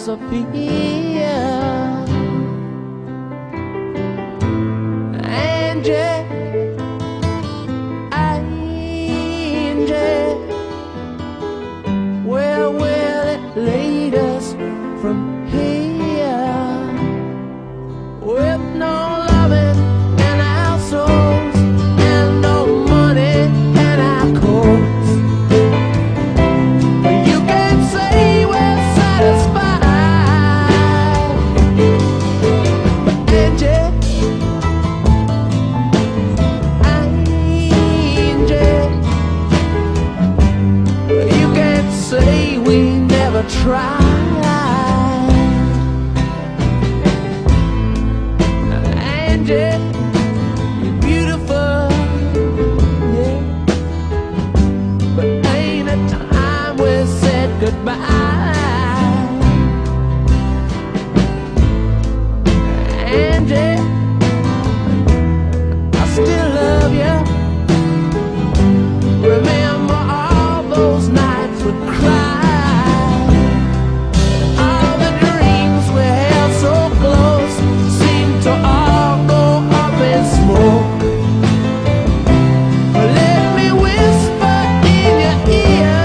Sophia. Angie, Angie, where will it lead us from here? With no loving in our souls and no money in our coats, you can't say we're satisfied. But Angie, you can't say we never tried. Angie, you're beautiful, yeah, but ain't it time we said goodbye? Angie, I still love you. Remember all those nights we cried, all the dreams we held so close seemed to all go up in smoke. Let me whisper in your ear,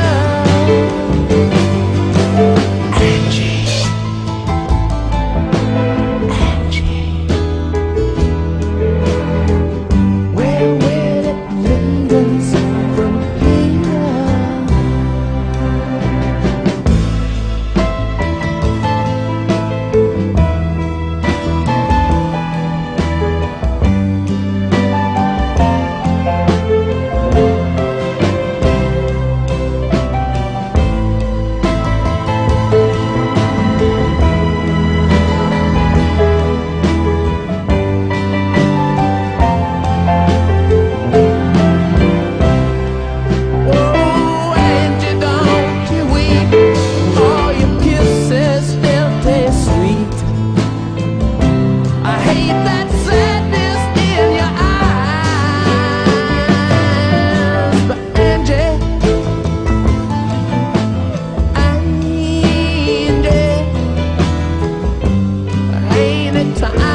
Angie, Angie, where will it lead us from here? Oh, Angie, don't you weep, all your kisses still taste sweet. I hate that sadness in your eyes. But Angie, Angie, ain't it time